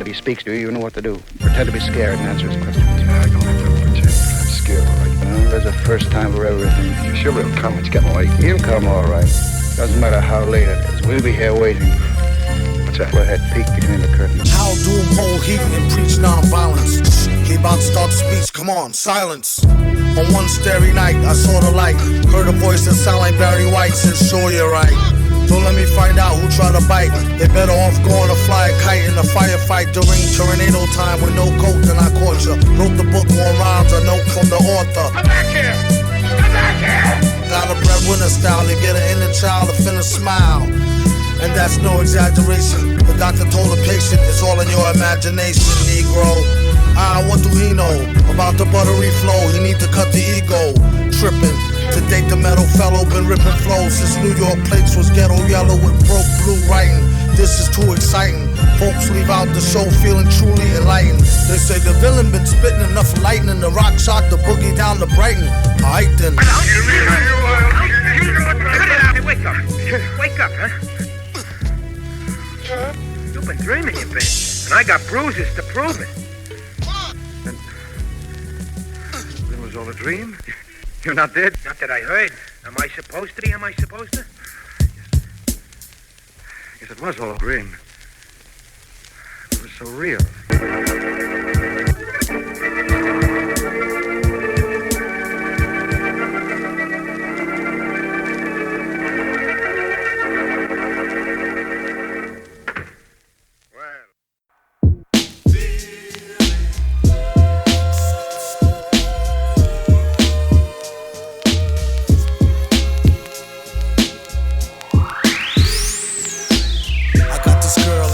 he speaks to you, you know what to do. Pretend to be scared and answer his questions. Yeah, I don't have to pretend. I'm scared, all right. Well, there's a first time for everything. You sure he'll come when you get late? He'll come all right. Doesn't matter how late it is. We'll be here waiting. What's that? Go ahead, peek between the curtains. How doom hold heat and preach non-violence. He about to start the speech, come on, silence. On one starry night, I saw the light. Heard a voice that sound like Barry White, said sure you're right. Don't let me find out who tried to bite. They better off going to fly a kite in a firefight during tornado time with no coat, then I caught ya. Wrote the book on rhymes, a note from the author. Come back here! Come back here! Got a breadwinner style to get an inner child to finna smile. And that's no exaggeration. The doctor told the patient it's all in your imagination, Negro. What do he know about the buttery flow? He need to cut the ego. Trippin'. To date the metal fellow been ripping flows since New York plates was ghetto yellow with broke blue writing. This is too exciting. Folks leave out the show feeling truly enlightened. They say the villain been spitting enough lightning. The rock shot the boogie down to Brighton. Alright then. Cut it out. Hey, wake up. Wake up, huh? You've been dreaming, you bitch. And I got bruises to prove it. It was all a dream? You're not dead? Not that I heard. Am I supposed to be? Am I supposed to? Yes, it was all a dream. It was so real.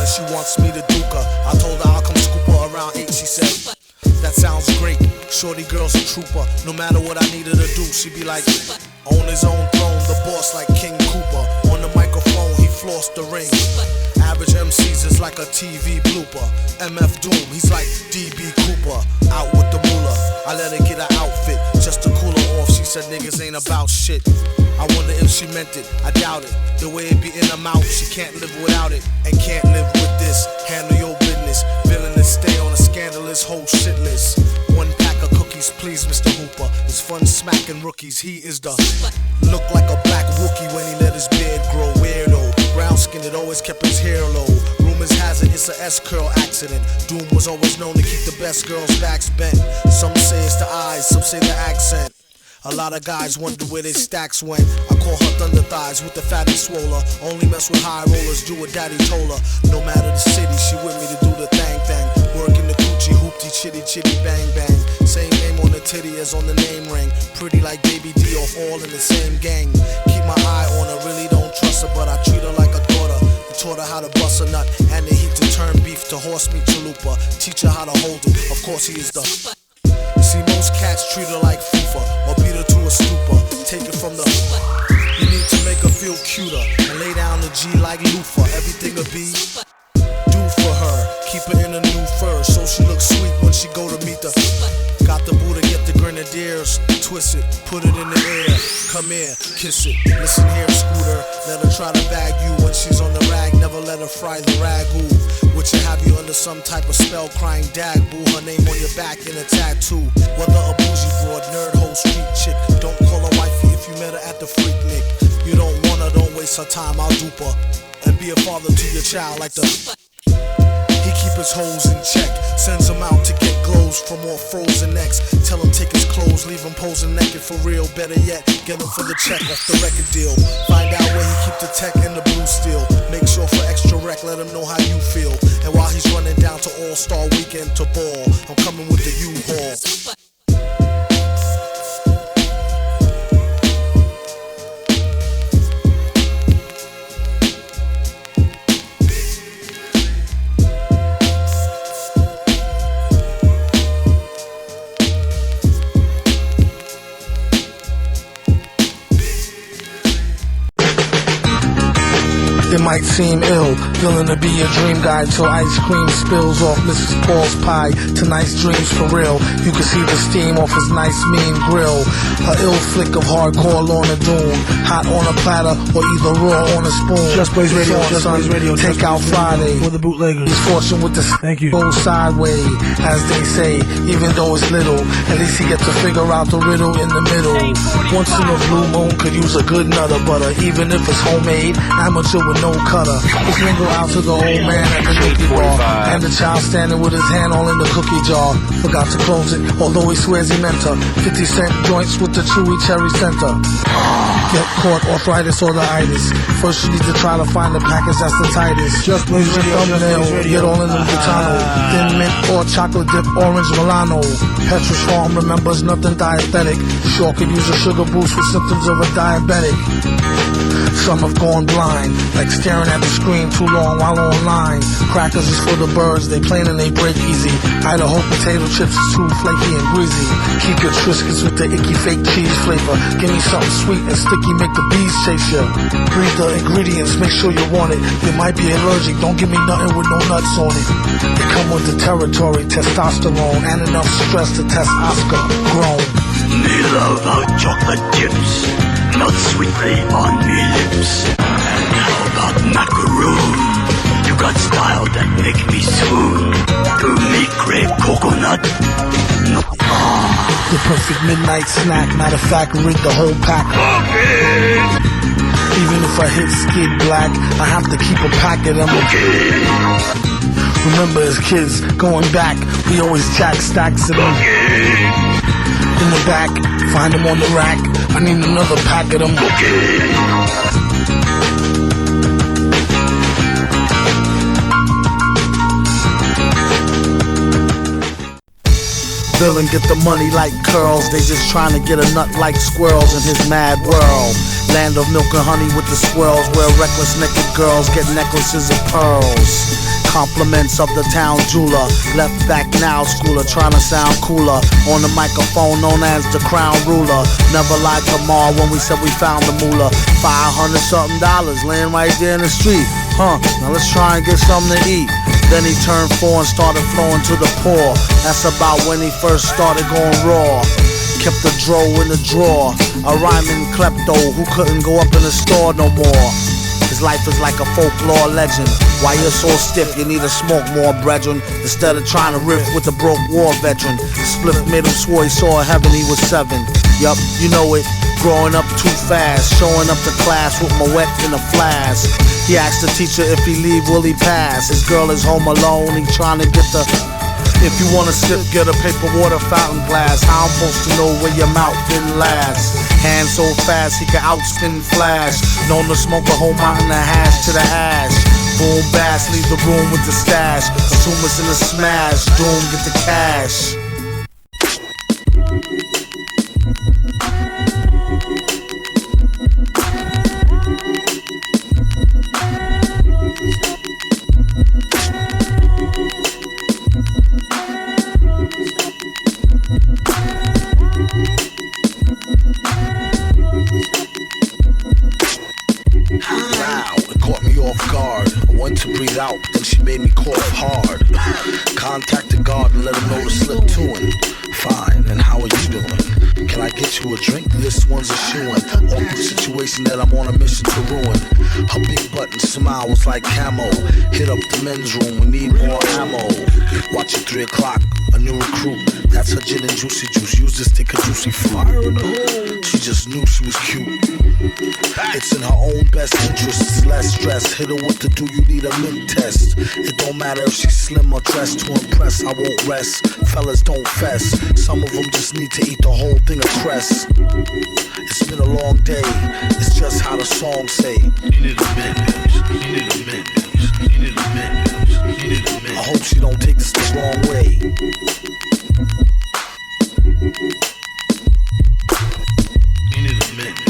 She wants me to duke her. I told her I'll come scoop her around 8. She said, that sounds great. Shorty girl's a trooper. No matter what I needed to do, she be like, on his own throne, the boss like King Cooper. On the microphone, he flossed the ring. Average MCs is like a TV blooper. MF Doom, he's like DB Cooper. Out with the moolah. I let her get her outfit just to cool her off. She said niggas ain't about shit. I wonder if she meant it, I doubt it. The way it be in her mouth, she can't live without it. And can't live with this, handle your business. Villainous, stay on a scandalous whole shit list. One pack of cookies, please, Mr. Hooper. It's fun smacking rookies, he is the look like a black Wookie when he let his beard grow. Weirdo, brown skin, it always kept his hair low. Rumors has it, it's a S-curl accident. Doom was always known to keep the best girls' backs bent. Some say it's the eyes, some say the accent. A lot of guys wonder where their stacks went. I call her thunder thighs with the fatty swoller. Only mess with high rollers, do what daddy told her. No matter the city, she with me to do the thang. Working the coochie, hoopty, chitty, bang bang. Same name on the titty as on the name ring. Pretty like Baby D off all in the same gang. Keep my eye on her, really don't trust her, but I treat her like a daughter. I taught her how to bust a nut and the heat to turn beef to horse meat chalupa. Teach her how to hold it, of course he is the. See, most cats treat her like FIFA or beat her to a stupor. Take it from the. You need to make her feel cuter and lay down the G like loofah. Everything will be do for her. Keep her in a new fur so she looks sweet when she go to meet the. Got the boo to get the grenadiers. Twist it, put it in the air. Come here, kiss it. Listen here, Scooter. Let her try to bag you when she's on the rag. Never let her fry the ragu. Which will have you under some type of spell, crying dag boo. Her name on your back in a tattoo. Whether a bougie broad, nerd hoe, street chick. Don't call her wifey if you met her at the Freak Nick. You don't want her, don't waste her time, I'll dupe her. And be a father to your child like the. He keep his hoes in check. Sends them out to get glows from all frozen necks. Tell him take his clothes, leave him posing naked for real. Better yet, get him for the check off the record deal. Find out where he keep the tech and the blue steel. Make sure for extra rec, let him know how you feel. And while he's running down to All-Star Weekend to ball, I'm coming with the U-Haul. They might seem ill, feeling to be a dream guy till ice cream spills off Mrs. Paul's pie. Tonight's dreams for real. You can see the steam off his nice mean grill. A ill flick of hardcore Lorna Doone, hot on a platter or either raw on a spoon. Just Blaze Radio, Just Blaze Radio. Take out Friday For the bootleggers. He's fortune with the Thank you. Go sideways, as they say, even though it's little. At least he gets to figure out the riddle in the middle. Once in a blue moon could use a good nutter butter, even if it's homemade, amateur with no cutter. His lingo out to the old man at the cookie bar, and the child standing with his hand all in the cookie jar. Forgot to close it, although he swears he meant her. 50-cent joints with the chewy cherry center. Get caught arthritis or the itis. First you need to try to find the package that's the tightest. Just Blaze Radio, Just Blaze Radio. Get all in the Butano. Thin mint or chocolate dip, orange Milano. Petrus Farm remembers nothing dietetic. Sure could use a sugar boost with symptoms of a diabetic. Some have gone blind, like staring at the screen too long while online. Crackers is for the birds, they plain and they break easy. Idaho potato chips is too flaky and greasy. Keep your Triscuits with the icky fake cheese flavor. Give me something sweet and sticky, make the bees chase you. Read the ingredients, make sure you want it. You might be allergic, don't give me nothing with no nuts on it. They come with the territory, testosterone, and enough stress to test Oscar grown. Me love our chocolate chips, not sweetly on me lips. And how about macaroon? You got style that make me swoon. To me crave coconut. The perfect midnight snack, matter of fact, rig the whole pack. Even if I hit skid black, I have to keep a pack of them. Remember as kids, going back, we always jack stacks of them. In the back, find them on the rack, I need another pack of them. Villain get the money like curls, they just trying to get a nut like squirrels in his mad world. Land of milk and honey with the squirrels, where reckless naked girls get necklaces of pearls. Compliments of the town jeweler, left back now schooler, trying to sound cooler. On the microphone known as the crown ruler. Never lied to Ma when we said we found the moolah. $500 something laying right there in the street. Now let's try and get something to eat. Then he turned 4 and started flowing to the poor. That's about when he first started going raw. Kept the dro in the drawer. A rhyming klepto who couldn't go up in the store no more. His life is like a folklore legend. Why you're so stiff, you need to smoke more, brethren. Instead of trying to riff with a broke war veteran. Spliff made him swore he saw heaven, he was 7. Yup, you know it. Growing up too fast, showing up to class with my wet in a flask. He asked the teacher if he leave, will he pass? His girl is home alone, he trying to get the... If you wanna sip, get a paper water fountain glass. How I'm supposed to know where your mouth didn't last? Hand so fast he can outspin Flash. Known to smoke a whole mountain of hash to the ash. Boom bass, leave the room with the stash. Assume it's in the smash, doom, get the cash. Out, then she made me cough hard. Contacted God and let him know to slip to him. Fine, and how are you doing? Can I get you a drink? This one's a shoo-in. Awkward situation that I'm on a mission to ruin. Her big button smile was like camo. Hit up the men's room, we need more ammo. Watch it 3 o'clock, a new recruit. That's her gin and juicy juice. Use this thick juicy fire in the hole. She just knew she was cute. It's in her own best interest, less stress. Hit her with the do you need a lip test. It don't matter if she's slim or dressed to impress. I won't rest, fellas don't fess. Some of them just need to eat the whole thing of cress. It's been a long day, it's just how the song say. You need a minute, you need a minute, you need a minute, you need a minute. I hope she don't take this the wrong way. You need a minute.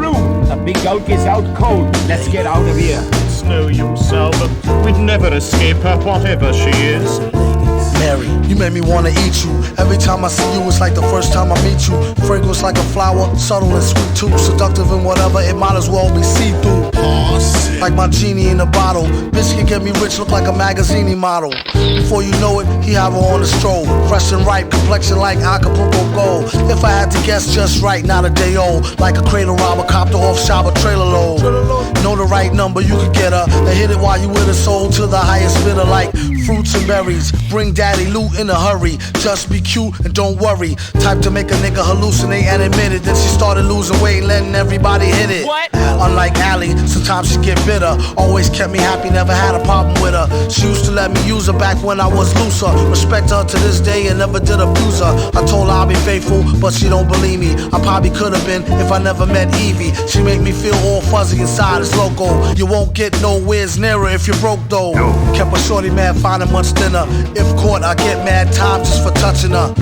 room. The big dog is out cold. Let's get out of here. It's no use, Albert. We'd never escape her, whatever she is. Mary, you made me wanna eat you. Every time I see you, it's like the first time I meet you. Fragrance like a flower, subtle and sweet too. Seductive and whatever, it might as well be see-through. Like my genie in a bottle. Bitch can get me rich, look like a magazine model. Before you know it, he have her on a stroll. Fresh and ripe, complexion like Acapulco gold. If I had to guess just right, not a day old. Like a cradle robber, copter off shop, a trailer load. Know the right number, you could get her. And hit it while you with her, sold to the highest bidder. Like fruits and berries, bring daddy loot in a hurry. Just be cute and don't worry. Type to make a nigga hallucinate and admit it. Then she started losing weight, letting everybody hit it. What? Unlike Allie, sometimes she get bitter. Always kept me happy, never had a problem with her. She used to let me use her back when I was looser. Respect her to this day and never did abuse her. I told her I'll be faithful, but she don't believe me. I probably could have been if I never met Evie. She make me feel all fuzzy inside, it's loco. You won't get nowhere's nearer if you're broke though. Kept a shorty mad, finding much thinner. If caught, I get mad time just for touching her.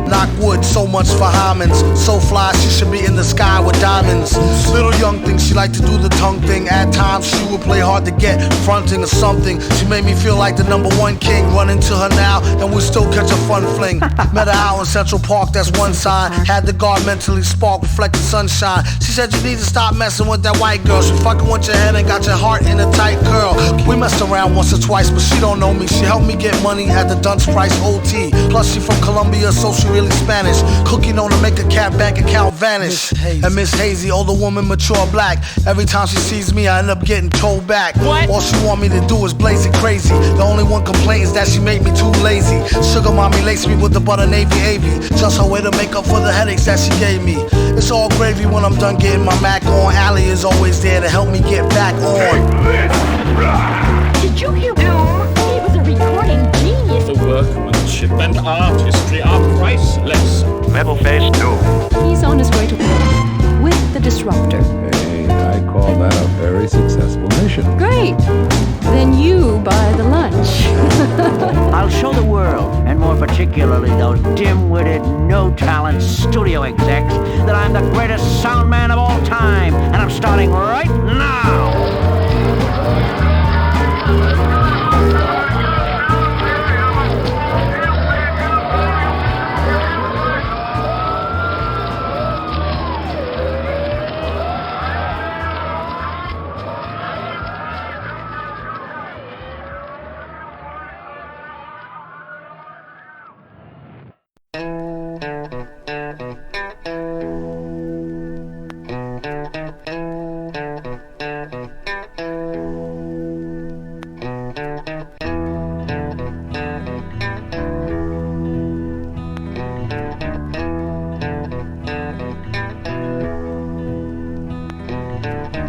Knock wood, so much for Hymens. So fly, she should be in the sky with diamonds. Little young thing, she like to do the tongue thing. At times she would play hard to get, fronting or something. She made me feel like the #1 king. Run into her now and we'll still catch a fun fling. Met her out in Central Park, that's one sign. Had the guard mentally spark, reflected sunshine. She said you need to stop messing with that white girl. She fucking with your head and got your heart in a tight curl. We messed around once or twice, but she don't know me. She helped me get money at the Dunce Price OT. Plus she from Colombia, so she really Spanish. Cookie known to make a cat bank account vanish. And Miss Hazy, older woman, mature black. Every time she sees me, I end up getting told back. What? All she want me to do is blaze it crazy. The only one complaint is that she make me too lazy. Sugar mommy laced me with the butter navy avy. Just her way to make up for the headaches that she gave me. It's all gravy when I'm done getting my Mac on. Allie is always there to help me get back on. Did you hear Doom? He was a recording genius. The workmanship and artistry are priceless. Metal face Doom. He's on his way to work with the Disruptor. Hey, I call that a very successful mission. Great. Then you buy the lunch. I'll show the world, and more particularly those dim-witted, no-talent studio execs, that I'm the greatest sound man of all time, and I'm starting right now.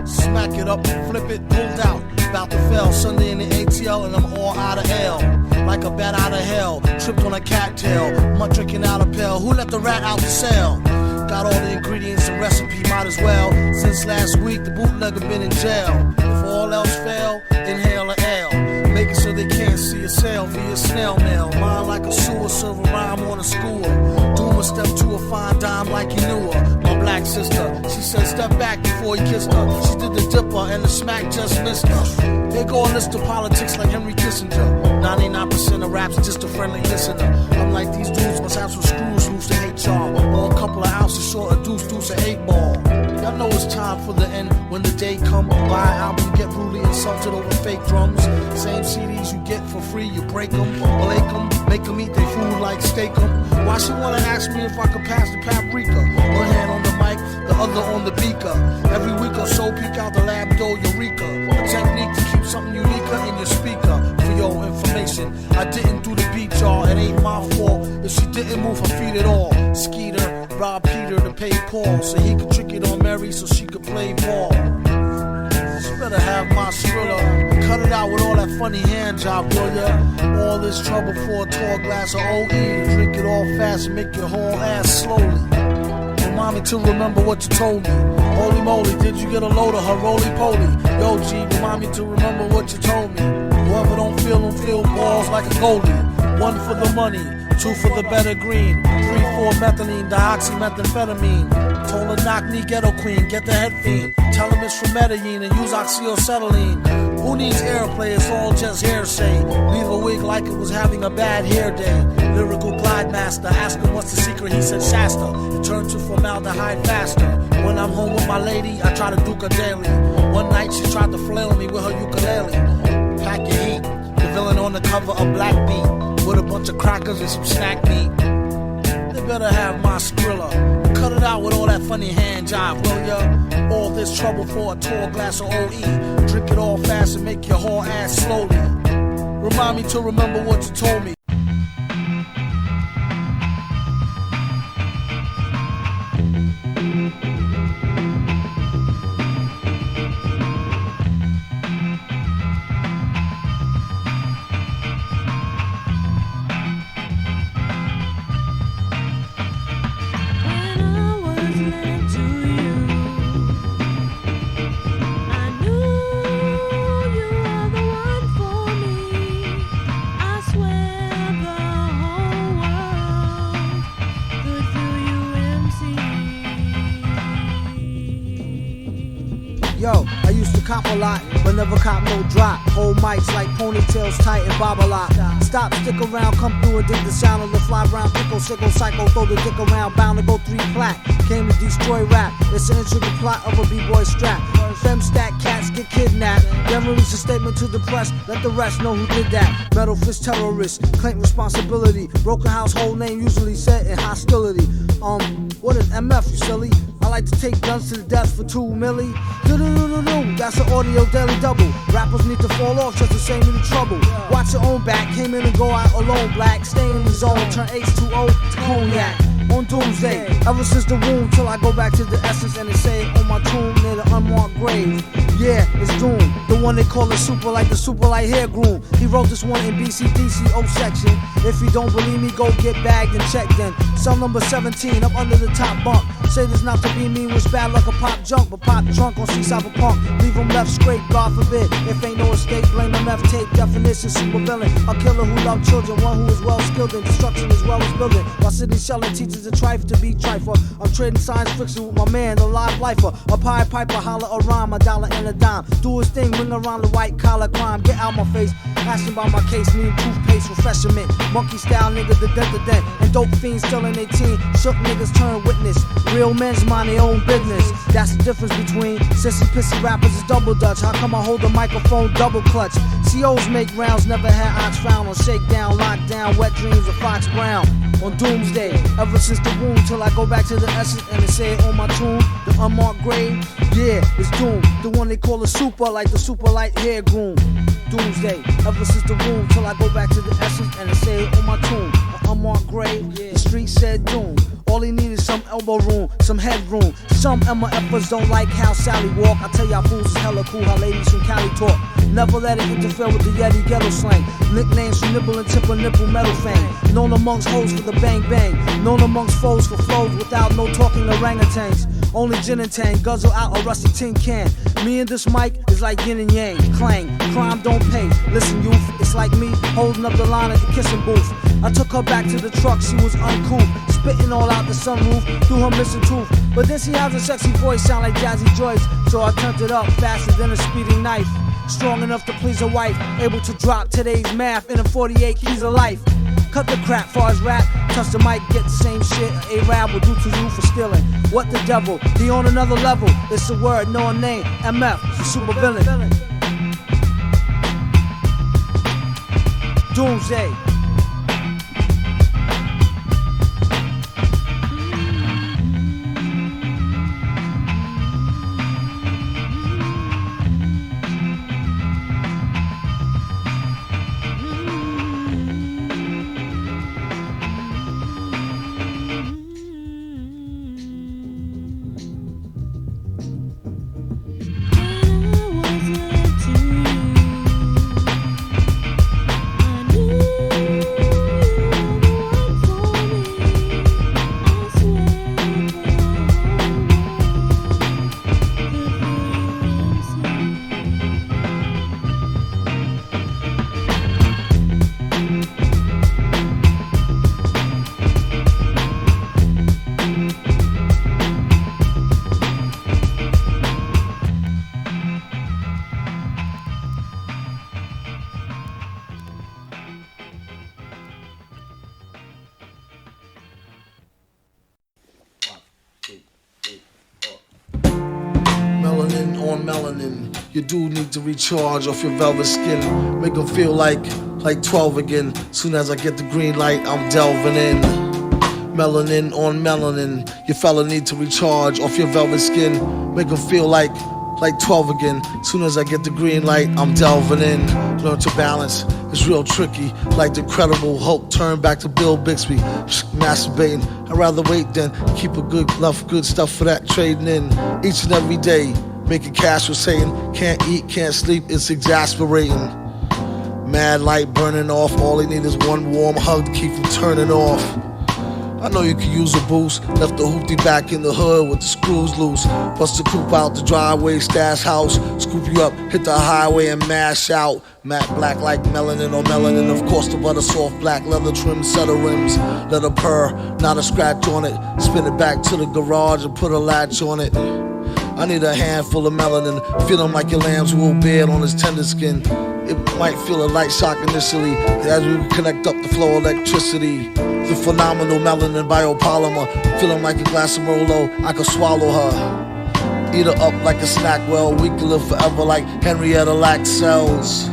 Smack it up, flip it, pulled out. About to fail, Sunday in the ATL and I'm all out of L. Like a bat out of hell, tripped on a cattail. Mud drinking out a pail, who let the rat out the cell? Got all the ingredients and recipe, might as well. Since last week, the bootlegger been in jail. If all else fail, inhale a L. Make it so they can't see a sale via snail mail. Mine like a sewer, serve a rhyme on a skewer. Doom a step to a fine dime like he knew her. My black sister, she said step back before he kissed her. She did the dipper and the smack just missed her. They go on list of politics like Henry Kissinger. 99% of rap's just a friendly listener. I'm like these dudes must have some screws loose to hate y'all. Or a couple of ounces short of deuce an 8-ball. Y'all know it's time for the end when the day come. Buy an album, get brutally insulted over fake drums. Same CDs you get for free, you break them, bake them, make them eat their food like steak them. Why she wanna ask me if I could pass the paprika? One hand on the mic, the other on the beaker. Every week or so, peek out the lab door, eureka. A technique to keep something unique in your speaker. For your information, I didn't do the beat, y'all. It ain't my fault if she didn't move her feet at all. Skeeter robbed Peter to pay Paul so he could trick it on Mary so she could play ball. She better have my thriller. Cut it out with all that funny hand job, will ya? All this trouble for a tall glass of OE. Drink it all fast and make your whole ass slowly. Remind me to remember what you told me. Holy moly, did you get a load of her roly-poly? Yo, G, remind me to remember what you told me. Whoever don't feel them feel balls like a goalie. 1 for the money, 2 for the better green, 3, 4 methylene, dioxymethamphetamine. Told her knock me ghetto queen, get the head fiend. Tell him it's from Medellin and use oxyacetylene. Who needs airplay? It's all just hearsay. Leave a wig like it was having a bad hair day. Lyrical glide master, ask him what's the secret. He said Shasta. It turned to formaldehyde faster. When I'm home with my lady, I try to duke her daily. One night she tried to flail me with her ukulele. Pack your heat. The villain on the cover of Black Beat with a bunch of crackers and some snack meat. They better have my Skrilla. Cut it out with all that funny hand jive, will ya? All this trouble for a tall glass of OE. Drink it all fast and make your whole ass slowly. Remind me to remember what you told me. Yo, I used to cop a lot, but never cop no drop. Hold mics like ponytails tight and bob a lot. Stop, stick around, come through and dig the sound of the fly round. Pickle, sickle, psycho, throw the dick around, bound to go 3 plat. Came to destroy rap, it's an intricate plot of a b-boy strap. Fem stack cats get kidnapped, then release a statement to the press, let the rest know who did that. Metal fist terrorists, claim responsibility. Broken household name usually set in hostility. What is MF, you silly? I like to take guns to the death for 2 milli. Do-do-do-do-do, that's an audio daily double. Rappers need to fall off just to save me the trouble. Watch your own back, came in and go out alone. Black, stay in the zone, turn H2O to cognac. On Doomsday, ever since the womb, till I go back to the essence and they say on my tomb near the unmarked grave. Yeah, it's Doom, the one they call a super like the super light hair groom. He wrote this one in BCDC O section. If you don't believe me, go get bagged and checked then. Cell number 17, up under the top bunk. Say this not to be mean, was bad like a pop junk, but pop drunk on Seaside Punk. Leave him left straight, God forbid. If ain't no escape, blame him F tape. Definition, super villain. A killer who loves children, one who is well skilled in destruction as well as building. While Sydney Sheldon teaches a trife to be trifer. I'm trading science fiction with my man, the live lifer. A pie piper, holler a rhyme, a dollar and a dime. Do his thing, ring around the white collar crime. Get out my face, asking about my case, need toothpaste, refreshment. Monkey style nigga, the dent. And dope fiends still in 18. Shook niggas turn witness. Real men's mind their own business. That's the difference between sissy pissy rappers is double dutch. How come I hold the microphone double clutch? COs make rounds, never had ox found on shakedown, lockdown, wet dreams of Fox Brown. On Doomsday, ever since the womb, till I go back to the essence and they say it on my tomb, the unmarked grave. Yeah, it's Doom, the one they call a super, like the super light hair groom. Doomsday, ever since the womb, till I go back to the essence and they say it on my tomb, the unmarked grave. The street said Doom. All he need is some elbow room, some headroom. Some MFers don't like how Sally walk. I tell y'all fools is hella cool how ladies from Cali talk. Never let it interfere with the Yeti ghetto slang. Nicknames from nibble and tipper, nipple metal fang. Known amongst hoes for the bang bang. Known amongst foes for flows without no talking orangutans. Only gin and tang, guzzle out a rusty tin can. Me and this mic is like yin and yang. Clang, crime don't pay. Listen youth, it's like me holding up the line at the kissing booth. I took her back to the truck, she was uncouth. Spitting all out the sunroof through her missing tooth. But then she has a sexy voice, sound like Jazzy Joyce. So I turned it up faster than a speeding knife. Strong enough to please a wife, able to drop today's math in a 48 keys of life. Cut the crap, far as rap, touch the mic, get the same shit A-Rab will do to you for stealing. What the devil, he on another level. It's a word, no name, MF, the super villain. Doomsday. I knew You do need to recharge off your velvet skin. Make them feel like 12 again. Soon as I get the green light, I'm delving in. Melanin on melanin. Your fella need to recharge off your velvet skin. Make them feel like 12 again. Soon as I get the green light, I'm delving in. Learn to balance, it's real tricky. Like the Incredible Hulk, turn back to Bill Bixby. Masturbating, I'd rather wait than keep enough good stuff for that trading in. Each and every day, making cash with saying, can't eat, can't sleep, it's exasperating. Mad light burning off, all they need is one warm hug to keep them turning off. I know you could use a boost. Left the hoopty back in the hood with the screws loose. Bust the coupe out the driveway, stash house. Scoop you up, hit the highway and mash out. Matte black like melanin or melanin. Of course the butter soft black leather trim set of rims. Let her purr, not a scratch on it. Spin it back to the garage and put a latch on it. I need a handful of melanin. Feeling like your lamb's wool bed on his tender skin. It might feel a light shock initially as we connect up the flow of electricity. The phenomenal melanin biopolymer, feeling like a glass of Merlot, I could swallow her. Eat her up like a snack, well, we can live forever like Henrietta Lacks cells.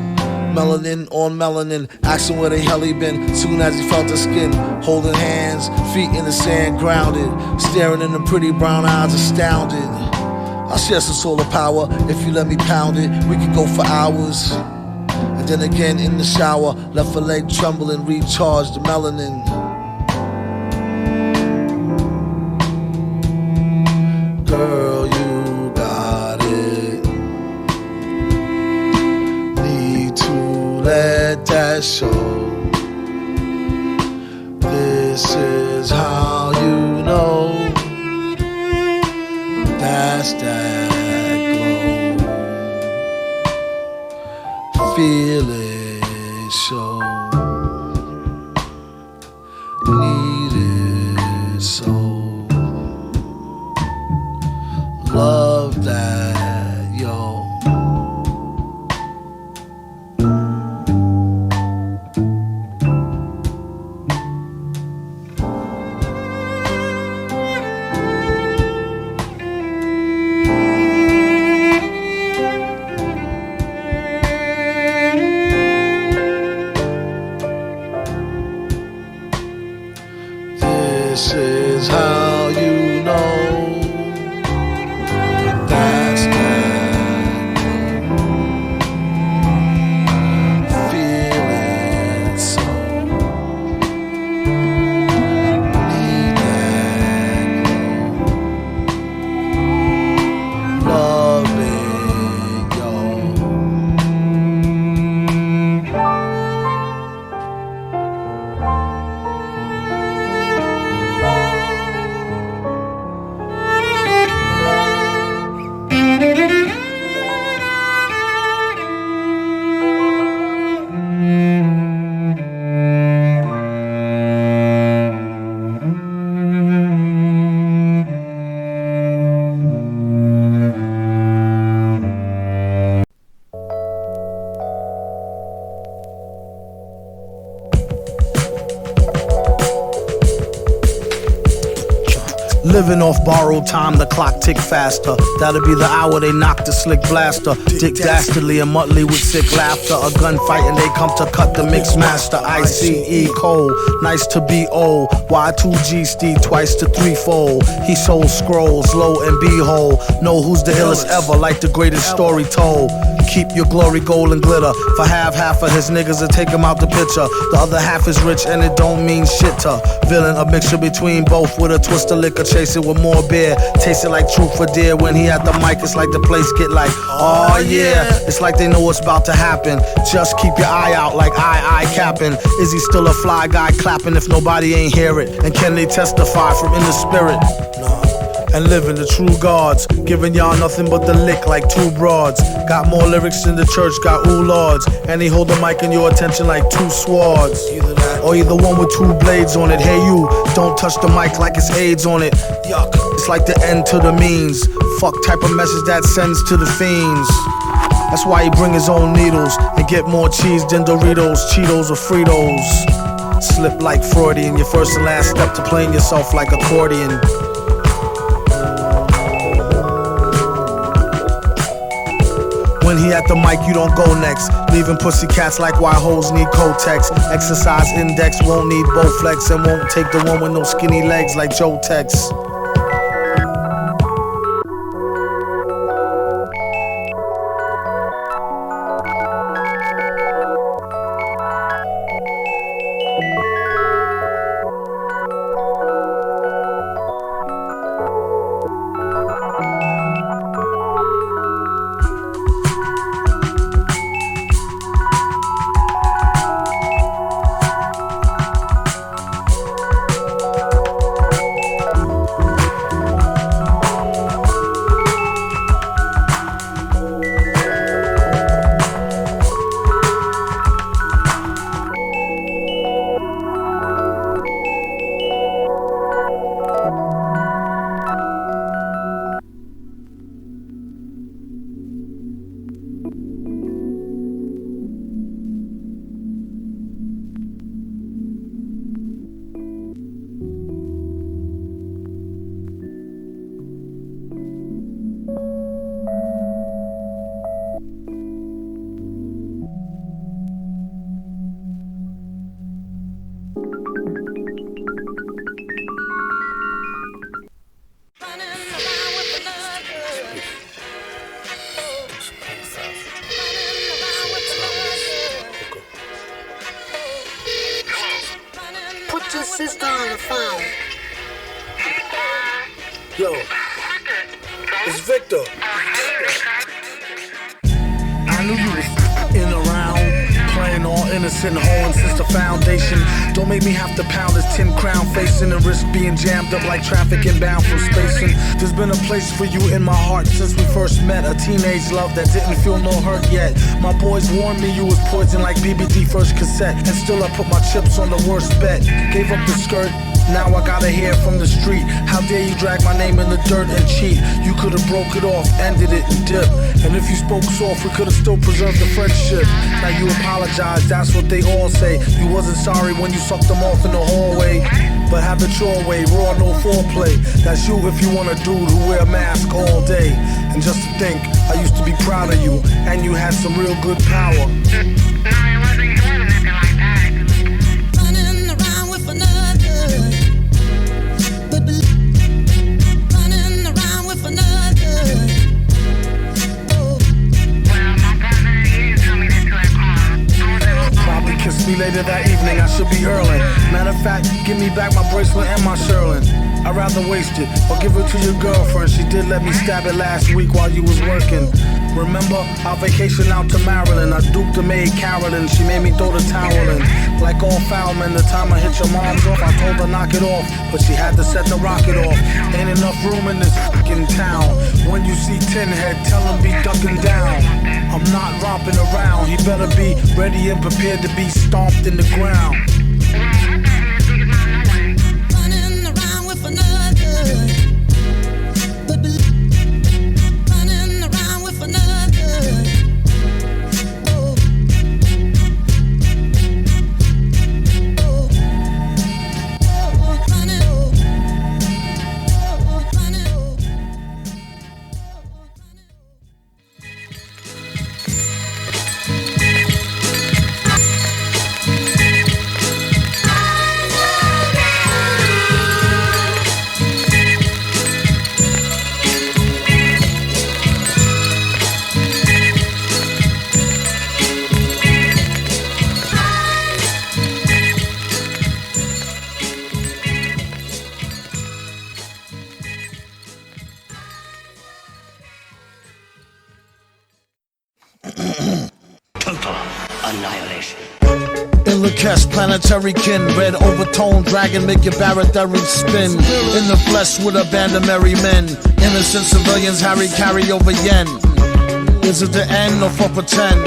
Melanin on melanin, asking where the hell he been. Soon as he felt the skin, holding hands, feet in the sand, grounded, staring in the pretty brown eyes, astounded. I'll share some solar power, if you let me pound it, we could go for hours. And then again in the shower, left a leg trembling, recharge the melanin. Girl, you got it. Need to let that show. This is how you know. That's that glow. Feel it show. Need it so. Love that, yo. This is how you know. Living off borrowed time, the clock tick faster. That'll be the hour they knock the slick blaster. Dick Dastardly and Mudley with sick laughter. A gunfight and they come to cut the mix master. ICE Cole, nice to be old. Y2G Steve twice to threefold. He sold scrolls, lo and behold. Know who's the illest ever, like the greatest story told. Keep your glory gold and glitter. For half of his niggas to take him out the picture. The other half is rich and it don't mean shit to villain. A mixture between both with a twist of liquor. Chase it with more beer. Taste it like truth for dear. When he at the mic, it's like the place get like, oh yeah. It's like they know what's about to happen. Just keep your eye out like I capping. Is he still a fly guy clapping if nobody ain't hear it? And can they testify from in the spirit? And living the true gods, giving y'all nothing but the lick like two broads. Got more lyrics than the church got ooh lords. And he hold the mic in your attention like two swords. Either that, or either one with two blades on it. Hey you, don't touch the mic like it's AIDS on it. Yuck, it's like the end to the means. Fuck type of message that sends to the fiends. That's why he bring his own needles and get more cheese than Doritos, Cheetos or Fritos. Slip like Freudian, your first and last step to playing yourself like accordion. When he at the mic, you don't go next. Leaving pussy cats like why hoes need Kotex. Exercise index won't need Bowflex, and won't take the one with no skinny legs like Joe Tex. Yo, it's Victor. I knew you was in around, playing all innocent, hoeing since the foundation. Don't make me have to pound this 10 crown facing and risk being jammed up like traffic inbound from spacing. There's been a place for you in my heart since we first met. A teenage love that didn't feel no hurt yet. My boys warned me you was poison like BBD first cassette, and still I put my chips on the worst bet. Gave up the skirt. Now I gotta hear from the street. How dare you drag my name in the dirt and cheat? You could've broke it off, ended it and dipped. And if you spoke soft, we could've still preserved the friendship. Now you apologize, that's what they all say. You wasn't sorry when you sucked them off in the hallway, but have it your way, raw, no foreplay. That's you if you want a dude who wear a mask all day. And just to think, I used to be proud of you, and you had some real good power. Me later that evening, I should be early. Matter of fact, give me back my bracelet and my Sherlin. I'd rather waste it or give it to your girlfriend. She did let me stab it last week while you was working. Remember our vacation out to Maryland? I duped the maid Carolyn. She made me throw the towel in. Like all foul men, the time I hit your mom's off, I told her knock it off, but she had to set the rocket off. Ain't enough room in this fucking town. When you see Tin Head, tell him be ducking down. I'm not romping around. He better be ready and prepared to be stomped in the ground. Planetary kin, red overtone dragon, make your baratary spin. In the flesh with a band of merry men. Innocent civilians, Harry carry over yen. Is it the end or for pretend?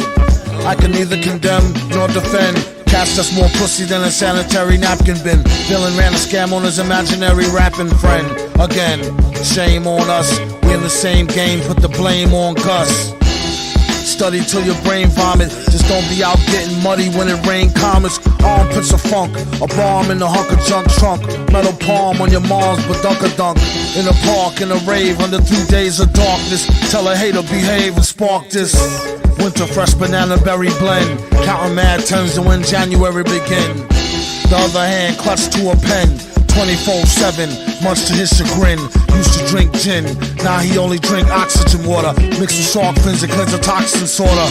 I can neither condemn nor defend. Cast us more pussy than a sanitary napkin bin. Villain ran a scam on his imaginary rapping friend. Again, shame on us. We in the same game, put the blame on Gus. study till your brain vomit. Just don't be out getting muddy when it rain comets. Armpits of funk, a bomb in the hunk of junk trunk. Metal palm on your mom's badunka-dunk. In a park, in a rave, under 3 days of darkness. Tell a hater behave and spark this. Winter fresh banana berry blend. Counting mad tens to when January begin. The other hand clutched to a pen. 24/7, much to his chagrin. Used to drink gin, now he only drink oxygen water. Mixed with shark fins and cleanse the toxin sorta.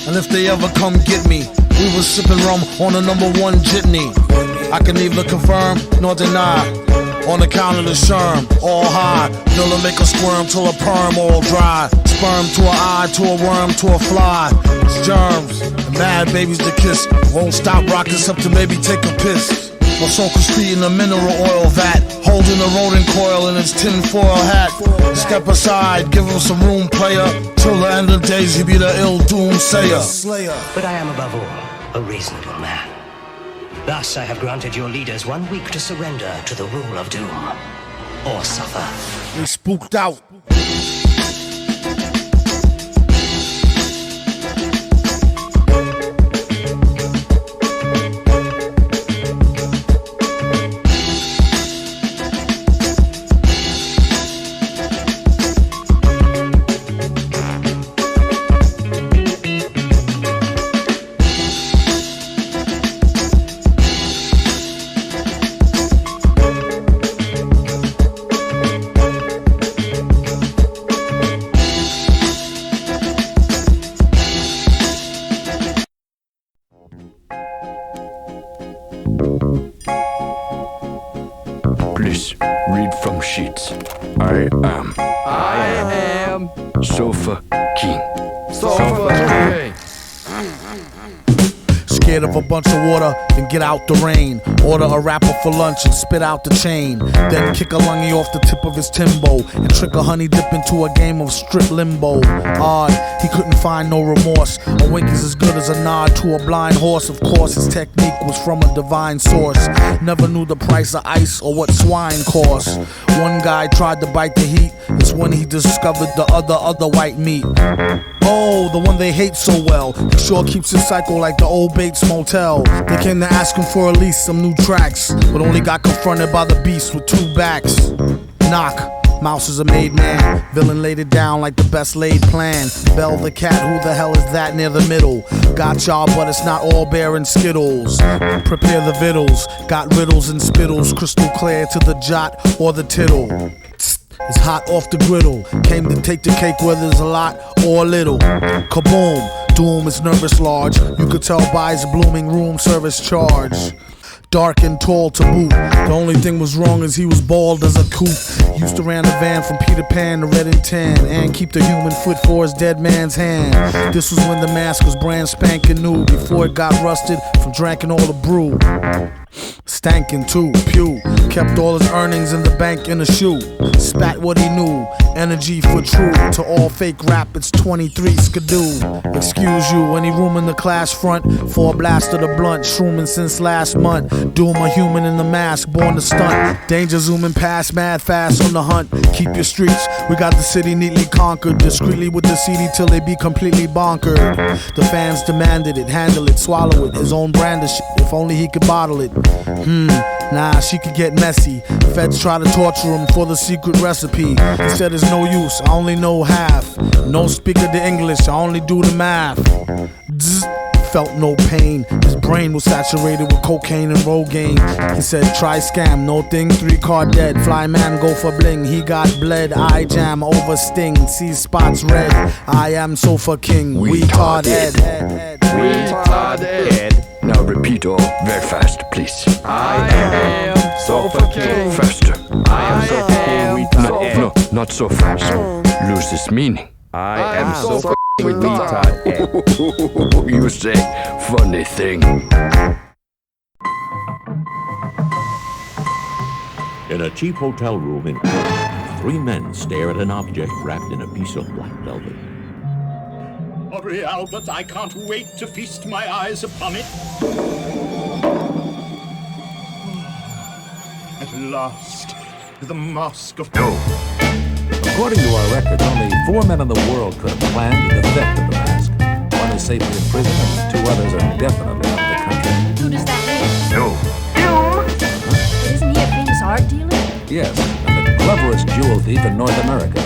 And if they ever come get me, we was sipping rum on the #1 jitney. I can neither confirm nor deny. On account of the sherm, all high. Nilla make a squirm till a perm all dry. Sperm to a eye, to a worm, to a fly. It's germs, and mad babies to kiss. Won't stop rocking except to maybe take a piss. My soul street in a mineral oil vat, holding a rodent coil in its tinfoil hat. Step aside, give him some room, player. Till the end of the days, he be the ill Doomslayer. But I am above all a reasonable man. Thus, I have granted your leaders 1 week to surrender to the rule of doom, or suffer. They spooked out. Please, read from sheets. I am Sofa King. Sofa King. Scared of a bunch of water, then get out the rain. Order a rapper for lunch and spit out the chain. Then kick a lungy off the tip of his Timbo and trick a honey dip into a game of strip limbo. Odd, he couldn't find no remorse. A wink is as good as a nod to a blind horse. Of course, his technique was from a divine source. Never knew the price of ice or what swine cost. One guy tried to bite the heat. It's when he discovered the other white meat. Oh, the one they hate so well. He sure keeps his cycle like the old Bates Motel. They came to ask him for at least some new tracks, but only got confronted by the beast with 2 backs. Knock. Mouse is a made man. Villain laid it down like the best laid plan. Bell the cat, who the hell is that near the middle? Got y'all, but it's not all bear and skittles. Prepare the vittles. Got riddles and spittles. Crystal clear to the jot or the tittle. It's hot off the griddle. Came to take the cake whether it's a lot or a little. Kaboom, doom is nervous large. You could tell by his blooming room service charge. Dark and tall to boot. The only thing was wrong is he was bald as a coot. Used to ran a van from Peter Pan to Red and Tan, and keep the human foot for his dead man's hand. This was when the mask was brand spanking new, before it got rusted from drinking all the brew. Stankin' too, pew. Kept all his earnings in the bank in a shoe. Spat what he knew, energy for true. To all fake rap, it's 23 skidoo. Excuse you, any room in the class front for a blast of the blunt. Shrooming since last month. Doom a human in the mask, born to stunt. Danger zooming past, mad fast on the hunt. Keep your streets, we got the city neatly conquered. Discreetly with the CD till they be completely bonkered. The fans demanded it, handle it, swallow it. His own brand of shit, if only he could bottle it. Nah, she could get messy. Feds try to torture him for the secret recipe. He said it's no use, I only know half. No speaker the English, I only do the math. Zzz, felt no pain. His brain was saturated with cocaine and Rogaine. He said try scam, no thing, 3 card dead. Fly man go for bling, he got bled. I jam over sting, see spots red. I am Sofa King, retarded. Retarded. Now repeat all very fast, please. I am Sofa King. Faster. I am Sofa King. No, not so fast. Loses meaning. I am Sofa King retarded. You say funny thing. In a cheap hotel room in 3 men stare at an object wrapped in a piece of black velvet. Hurry, Albert, I can't wait to feast my eyes upon it. At last, the mask of... No. According to our records, only 4 men in the world could have planned the theft of the mask. safely in prison, and 2 others are definitely out of the country. Who does that mean? Doom. Doom? Isn't he a famous art dealer? Yes, and the cleverest jewel thief in North America.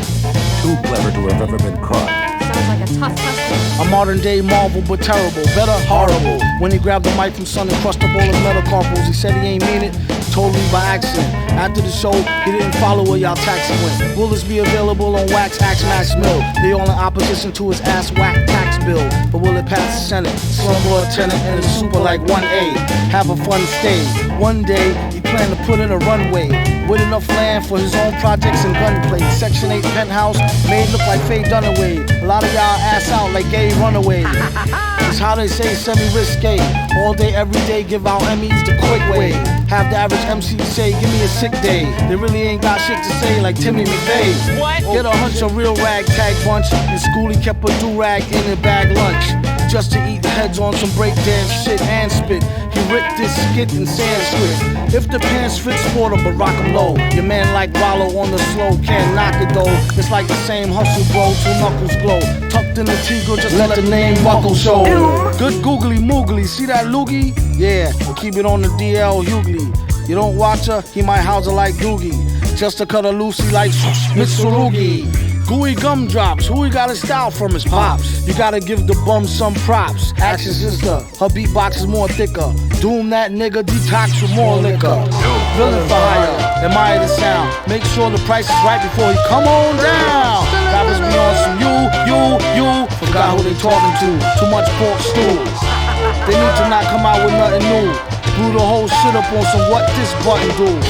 Too clever to have ever been caught. Sounds like a tough customer. A modern day Marvel, but terrible, better horrible. When he grabbed the mic from Sun and crushed up all his metacarpals, he said he ain't mean it, totally by accident. After the show, he didn't follow where y'all taxi went. Will this be available on Wax, Axe, Max Mill? They all in opposition to his ass whack tax bill. But will it pass the Senate? Slumlord tenant and a super like 1A. Have a fun stay. One day, he planned to put in a runway with enough land for his own projects and gunplay. Section 8 penthouse made look like Faye Dunaway. A lot of y'all ass out like gay runaways. It's how they say semi-risque. All day, every day, give out Emmys the quick way. Have the average MC say, give me a sick day. They really ain't got shit to say like Timmy McVeigh. What? Get a hunch of real ragtag bunch. In school he kept a do-rag in a bag lunch. Just to eat heads on some breakdance shit and spit. He ripped this skit in Sanskrit. If the pants fit, sport 'em, but rock 'em low. Your man like Rollo on the slow, can't knock it though. It's like the same hustle, bro, 2 knuckles glow. Tucked in the T-girl, just let the name buckle show. Good googly moogly, see that loogie? Yeah, we'll keep it on the DL Hughley. You don't watch her, he might house her like Doogie. Just to cut her loosey like Mitsurugi. Gooey gumdrops, who he got his style from his pops. You gotta give the bum some props. Action sister, her beatbox is more thicker. Doom that nigga, detox with more liquor. Villain for hire, admire the sound. Make sure the price is right before he come on down. Rappers be on some you. Forgot who they talking to, too much pork stew. They need to not come out with nothing new. Blew the whole shit up on some what this button do.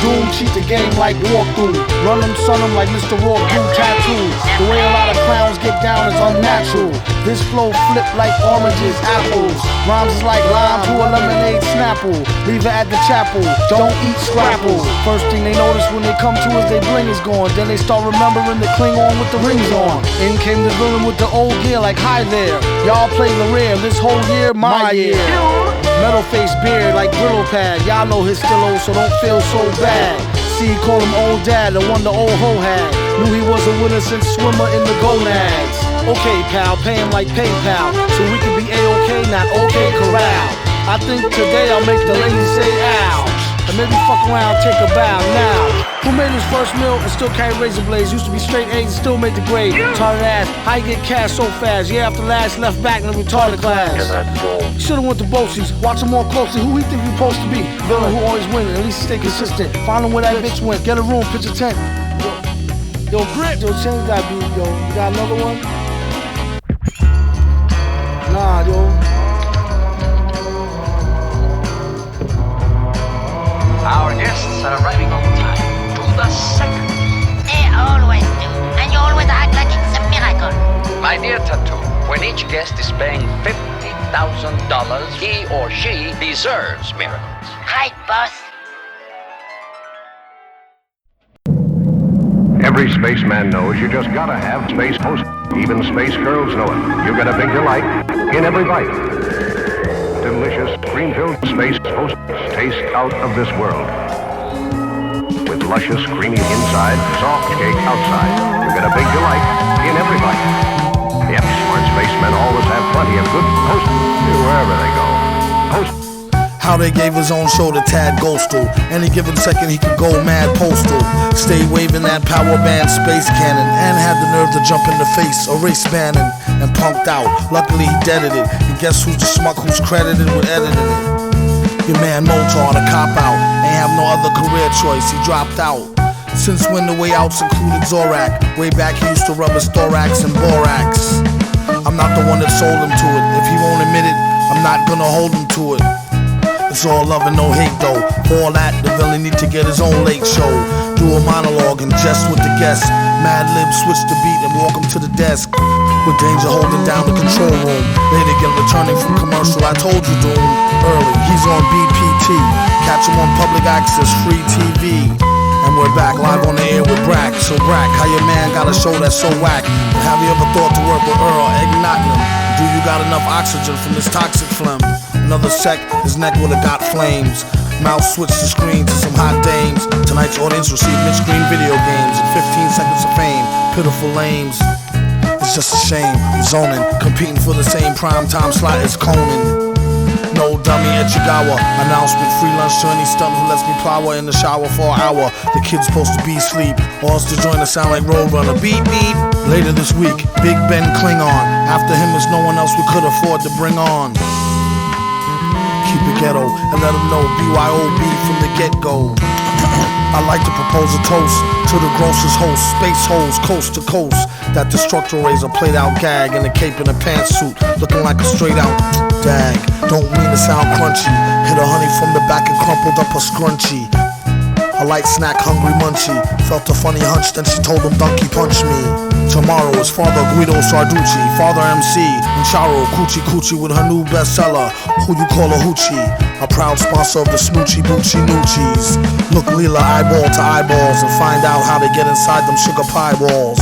Doom cheat the game like walkthrough. Run them, son them like Mr. Raw do tattoo. The way a lot of clowns get down is unnatural. This flow flip like oranges, apples. Rhymes is like lime to a lemonade snapple. Leave it at the chapel, don't eat scrapple. First thing they notice when they come to us, they bling is gone. Then they start remembering the Klingon with the rings on. In came the villain with the old gear like hi there. Y'all play the rare, this whole year, my year. Metal face beard like Brillo pad. Y'all know his still old, so don't feel so bad. See, call him old dad, the one the old ho had. Knew he was a winner since swimmer in the Gonads. Okay, pal, pay him like PayPal, so we can be A-OK, not OK corral. I think today I'll make the ladies say ow. And maybe fuck around, take a bow now. Who made his first meal and still carry razor blades? Used to be straight A's and still made the grade. Retarded ass, how you get cash so fast? Yeah, after last left back in the retarded class. Should've went to Bossies, watch him more closely. Who he think we supposed to be? Villain who always win, at least stay consistent. Find him where that bitch went, get a room, pitch a tent. Yo, Grit, yo, change that beat, yo. You got another one? Nah, yo. Our guests are arriving on time, to the second. They always do, and you always act like it's a miracle. My dear Tattoo, when each guest is paying $50,000, he or she deserves miracles. Right, boss. Every spaceman knows you just gotta have space host. Even space girls know it. You get a big delight in every bite. Delicious, cream-filled space hosts taste out of this world. With luscious, creamy inside, soft cake outside. You get a big delight in every bite. Yep, smart spacemen always have plenty of good hosts wherever they go. Hosts. How they gave his own show to Tad Ghostal. Any given second he could go mad postal. Stay waving that power band space cannon. And had the nerve to jump in the face of race banning. And punked out, luckily he deaded it. And guess who's the schmuck who's credited with editing it? Your man Motar, the cop out. Ain't have no other career choice, he dropped out. Since when the way outs included Zorak. Way back he used to rub his thorax and borax. I'm not the one that sold him to it. If he won't admit it, I'm not gonna hold him to it. It's all love and no hate though. For all that, the villain need to get his own late show. Do a monologue and jest with the guests. Madlib switch the beat and walk him to the desk. With danger holding down the control room. Later again returning from commercial, I told you Doom. Early, he's on BPT. Catch him on public access, free TV. And we're back live on the air with Brack. So Brack, how your man got a show that's so whack? And have you ever thought to work with Earl, Egg Nottingham? Do you got enough oxygen from this toxic phlegm? Another sec, his neck would've got flames. Mouse switched the screen to some hot dames. Tonight's audience received mid-screen video games and 15 seconds of fame. Pitiful lames. It's It's just a shame, zoning, competing for the same prime time slot as Conan. No dummy at Chigawa. Announcement, free lunch to any stunt who lets me plow in the shower for an hour. The kid's supposed to be asleep, or else to join the sound like Roadrunner. Beep beep. Later this week, Big Ben Klingon. After him is no one else we could afford to bring on. Keep it ghetto and let them know BYOB from the get-go. I like to propose a toast to the grossest host, space hoes coast to coast. That destructor razor played out gag in a cape and a pantsuit, looking like a straight out dag. Don't mean to sound crunchy. Hit a honey from the back and crumpled up a scrunchie. A light snack, hungry munchie. Felt a funny hunch, then she told him donkey punch me. Tomorrow is Father Guido Sarducci, Father MC, and Charo Coochie with her new bestseller, Who You Call a Hoochie. A proud sponsor of the Smoochie Boochie Noochies. Look Leela eyeball to eyeballs and find out how they get inside them sugar pie walls.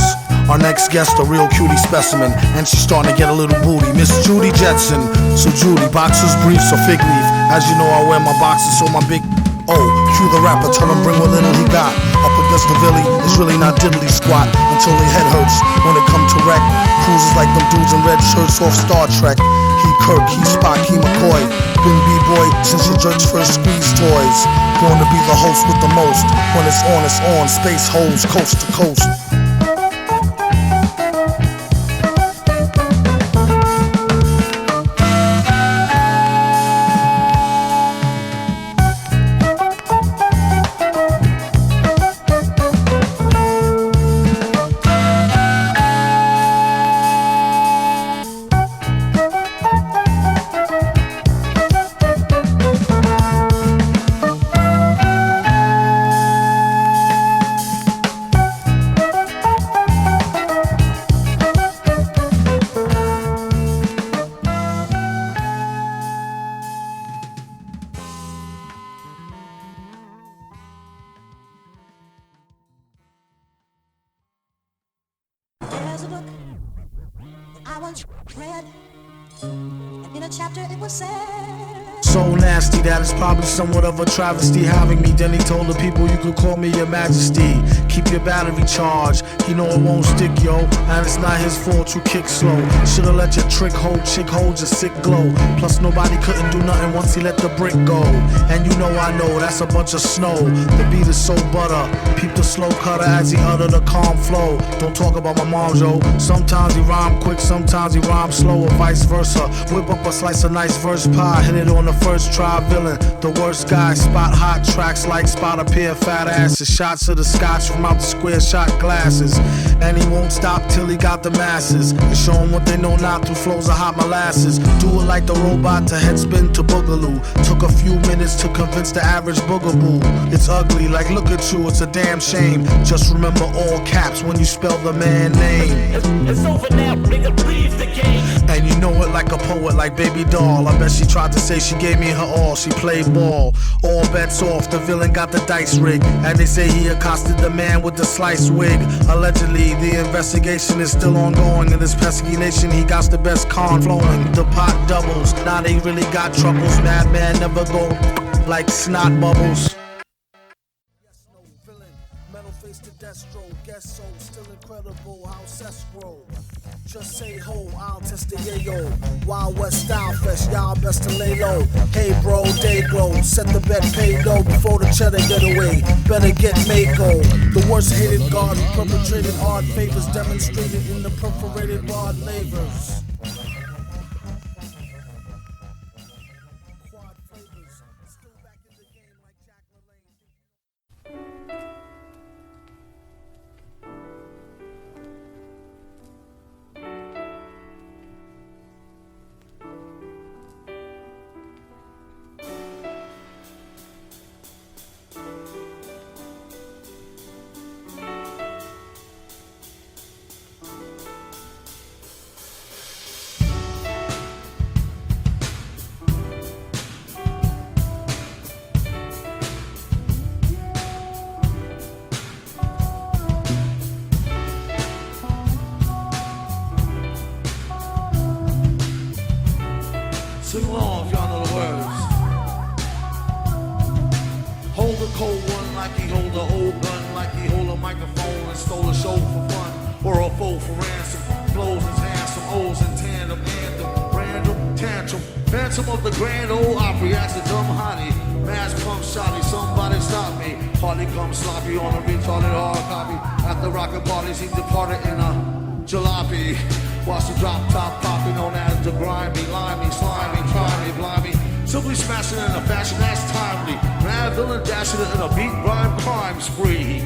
Our next guest, a real cutie specimen, and she's starting to get a little booty. Miss Judy Jetson. So Judy, boxers, briefs, or fig leaf. As you know, I wear my boxers, so my big cue the rapper, tell him bring what little he got. Up against the Billy, it's really not diddly squat until their head hurts when it come to wreck. Cruises like them dudes in red shirts off Star Trek. He Kirk, he Spock, he McCoy. Been B-boy since your jerk's first squeeze toys. Born to be the host with the most. When it's on, space hoes coast to coast. Somewhat of a travesty having me. Then he told the people you could call me your majesty. Keep your battery charged. He know it won't stick, yo. And it's not his fault you kick slow. Should've let your chick hold your sick glow. Plus nobody couldn't do nothing once he let the brick go. And you know I know that's a bunch of snow. The beat is so butter. Peep the slow cutter as he utter the calm flow. Don't talk about my mom, yo. Sometimes he rhyme quick, sometimes he rhyme slow, or vice versa. Whip up a slice of nice verse pie. Hit it on the first try, villain. The worst guy, spot hot tracks like spot a pair of fat asses. Shots of the scotch from out the square shot glasses. And he won't stop till he got the masses. And show them what they know not through flows of hot molasses. Do it like the robot to headspin to boogaloo. Took a few minutes to convince the average boogaboo. It's ugly, like look at you, it's a damn shame. Just remember all caps when you spell the man name. It's over now, nigga, leave the game. And you know it like a poet, like Baby Doll. I bet she tried to say she gave me her all. She played ball. All bets off, the villain got the dice rigged. And they say he accosted the man with the sliced wig. Allegedly, the investigation is still ongoing. In this pesky nation, he got the best con flowing. The pot doubles, now they really got troubles. Madman never go like snot bubbles. Yes, no villain, metal face to Destro. Guess so, still incredible how cess grow. Just say ho, I'll test the yayo. Wild West Style Fest, y'all best to lay low. Hey bro, day glow, set the bet, pay low before the cheddar get away. Better get Mako. The worst hated guard who perpetrated odd favors demonstrated in the perforated barred lavers. Quad flavors, still back in the game like Jack LaLanne. Sing along if y'all know the words. Hold a cold one like he hold an old gun, like he hold a microphone and stole a show for fun, or a foe for ransom. flows is handsome, O's in tandem, anthem, random, tantrum, phantom of the grand old opry, that's a dumb honey, mass pump shotty, somebody stop me, party come sloppy on a retarded hard copy, at the rockin' party, he departed in a jalopy, watch the drop top popping, known as the grimy, limey, slimy, try me, blimey, simply smashing in a fashion that's timely, Madvillany dashing it in a beat rhyme crime spree.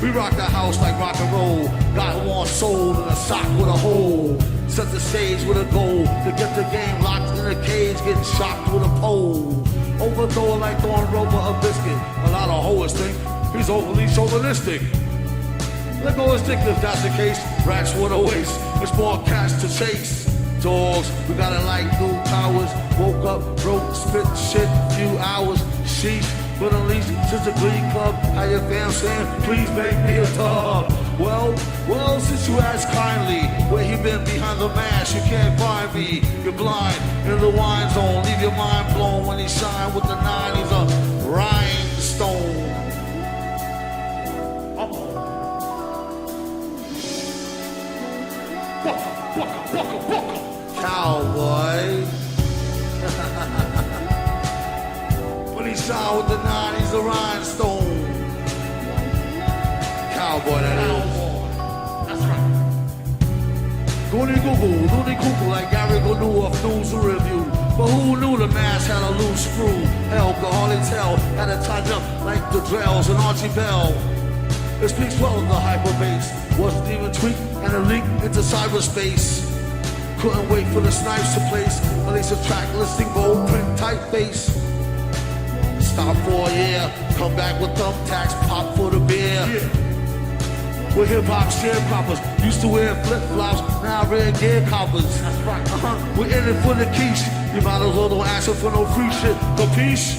We rock the house like rock and roll. Got one soul in a sock with a hole. Set the stage with a goal to get the game locked in a cage, getting shocked with a pole. Overthrow like throwing rubber a biscuit. A lot of hoes think he's overly chauvinistic. Let go his dick if that's the case. Rats with a waist. It's more cash to chase. Dogs, we got it like new towers. Woke up, broke, spit shit, few hours. Sheesh. But at least since the Glee Club, how your fam saying, please make me a tub. Well, since you ask kindly, where he been behind the mask, you can't find me. You're blind in the wine zone, leave your mind blown when he shine with the 9, he's a rhinestone. Cowboy. Shot with the 9, he's a rhinestone. Cowboy, that is. That's right. Goony Google, like Gary Gonu of News and Review. But who knew the mask had a loose screw? Hell, could hardly tell. Had it tied up like the Drells and Archie Bell. It speaks well of the hyperbase. Wasn't even tweaked and a leak into cyberspace. Couldn't wait for the snipes to place. Release a track listing bold print typeface. Stop for a year, come back with thumbtacks, pop for the beer. Yeah. We're hip-hop sharecroppers, used to wear flip-flops, now red gear coppers. That's right. We're in it for the quiche. You might as well don't ask for no free shit. Capiche?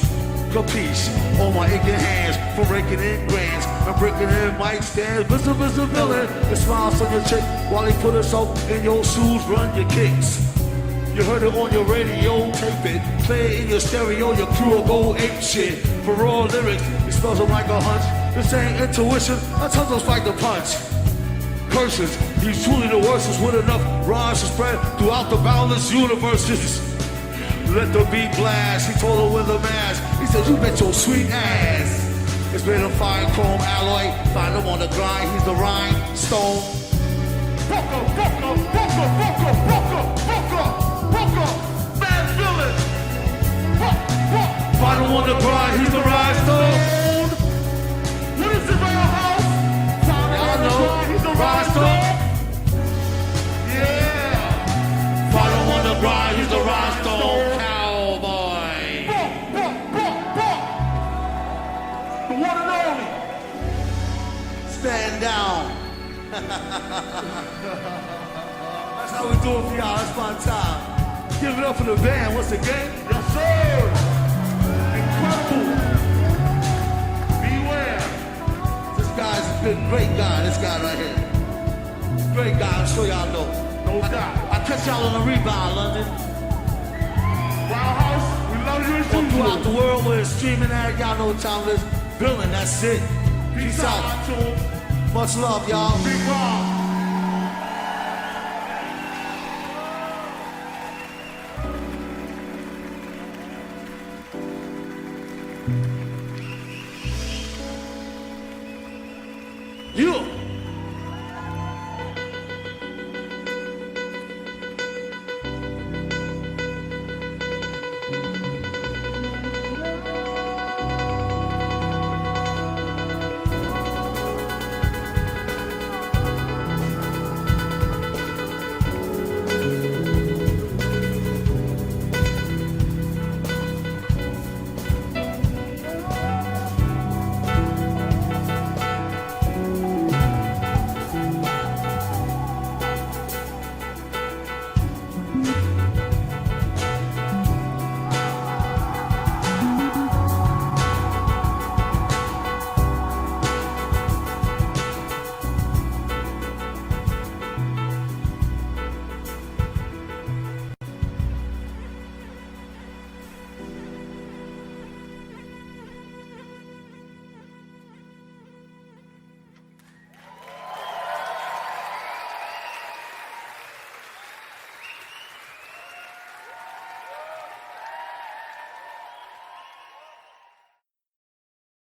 Capiche. All my aching hands from raking in grands and breaking in mic stands. Mr. Villain, the smiles on your chick while he put herself in your shoes, run your kicks. You heard it on your radio, tape it, play it in your stereo, your crew will go ape shit. For raw lyrics, it spells them like a hunch. This ain't intuition, that's how those fight the punch. Curses, he's truly the worst with enough rhymes to spread throughout the boundless universes. Let the beat blast, he told her with a mask. He said, you bet your sweet ass. It's made of fine chrome alloy, find him on the grind, he's the rhinestone. Booker, Madvillany. Find him on the grind, he's the rhinestone. What is it in your house? Y'all know, he's the rhinestone. Yeah. Find him on the grind, he's the rhinestone. Cowboy. The one and only. Stand down. That's how we do it for y'all, that's fun time. Give it up for the band once again. Yes, sir. Incredible. Beware. This guy's a great guy, this guy right here. Great guy, I'm sure y'all know. No doubt. I'll catch y'all on the rebound, London. Wild House, we love you as usual. Throughout the world where it's streaming at, y'all know what time it is. Villain, that's it. Peace out. Much love, y'all. Big Rob.